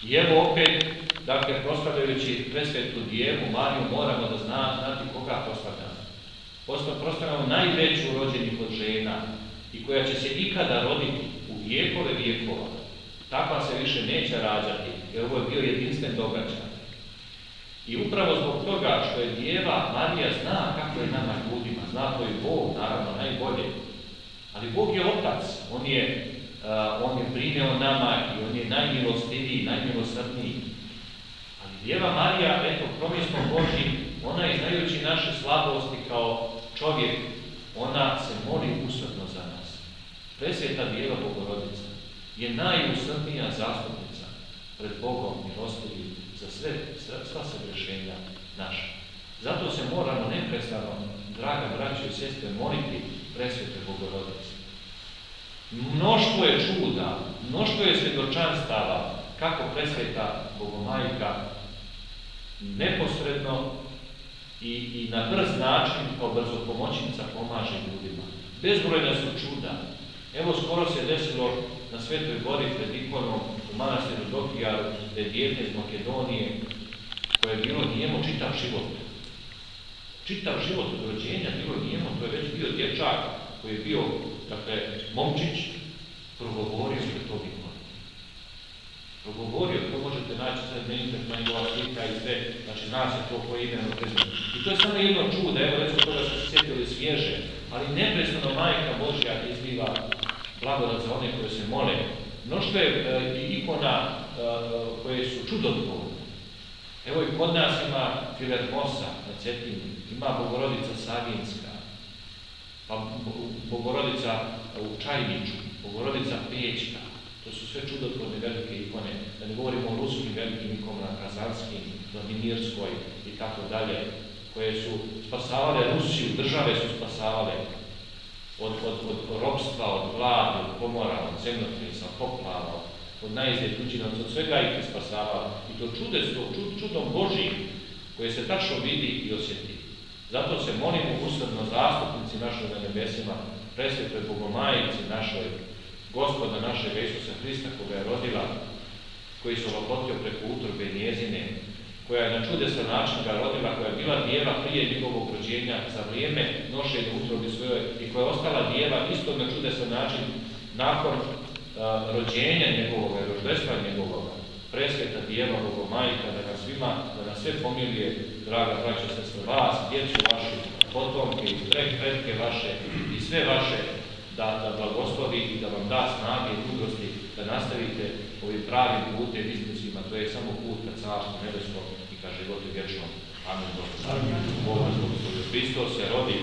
I evo opet, dakle, proslavljajući presvetu Djevu Mariju, moramo da znati koga proslavljamo. Proslavljamo najveću rođenih od žena i koja će se ikada roditi u vijekove vijekova. Takva se više neće rađati, jer ovo je bio jedinstven događaj. I upravo zbog toga što je Djeva Marija zna kako je nama ljudima, zna to i Bog, naravno, najbolje. Ali Bog je Otac, on je brine o nama i on je najmilostiviji, najmilosrdniji. Ali Djeva Marija, eto, promjesnom Božjim, ona je znajući naše slabosti kao čovjek, ona se moli usrdno za nas. Presveta Djeva Bogorodica je najusrdnija zastupnica pred Bogom milostivim za sva sagrešenja naša. Zato se moramo neprestano, draga braćo i sestre, moliti presvete Bogorodice. Mnoštvo je čuda, mnoštvo je svjedočanstava kako presveta Bogomajka neposredno i na brz način kao brzopomoćnica pomaže ljudima. Bezbrojna su čuda. Evo, skoro se desilo na Svetoj gori pred ikonom u manastiru Dokijaru, da je dijete iz Makedonije koje je bilo nijemo čitav život. Čitav život od rođenja bilo nijemo, to je već bio dječak koji je bio, dakle, momčić, progovorio je tog ikona. Progovorio, to možete naći sad na internetu, njegova slika i sve, znači zna se to koje ime na prezime. I to je samo jedno čudo, evo recimo toga su se sjetili svježe, ali neprestano Majka Božja izliva blagodat za one koje se mole. Mnoštvo je ikona koje su čudotvorne. Evo i kod nas ima Filermosa na Cetini, ima Bogorodica Savinska, pa Bogorodica u Čajniču, Bogorodica Pećka. To su sve čudotvorne velike ikone, da ne govorimo o ruskim velikim ikonama, Kazanskim, Vladimirskoj i tako dalje, koje su spasavale Rusiju, države su spasavale od ropstva, od gladi, od pomora, od zemljotresa, poplava, od najizljetućina, od svega ih je spasavala. I to čudom Božijim, koje se tačno vidi i osjeti. Zato se molimo usrdno zastupnici našoj na nebesima, presvetoj Bogomajici našoj, Gospoda našega Isusa Hrista, koga je rodila, koji se oplotio preko utrbe njezine, koja je na čudesan način ga rodila, koja je bila djeva prije njegovog rođenja, za vrijeme nošenja utrobi svoje i koja je ostala djeva isto na čudesan način nakon rođenja njegovoga, roždestva njegovoga. Presveta Djeva Bogomajka, da nas sve pomiluje, draga braćo, sestre, vas, djecu vašu, potomke i pretke vaše i sve vaše, da blagoslovi i da vam da snage i mudrosti da nastavite ovim pravim putem istinima, to je samo put ka carstvu nebeskom i ka životu vječnom. Amen. Bog vas blagoslovi. Hristos se rodi.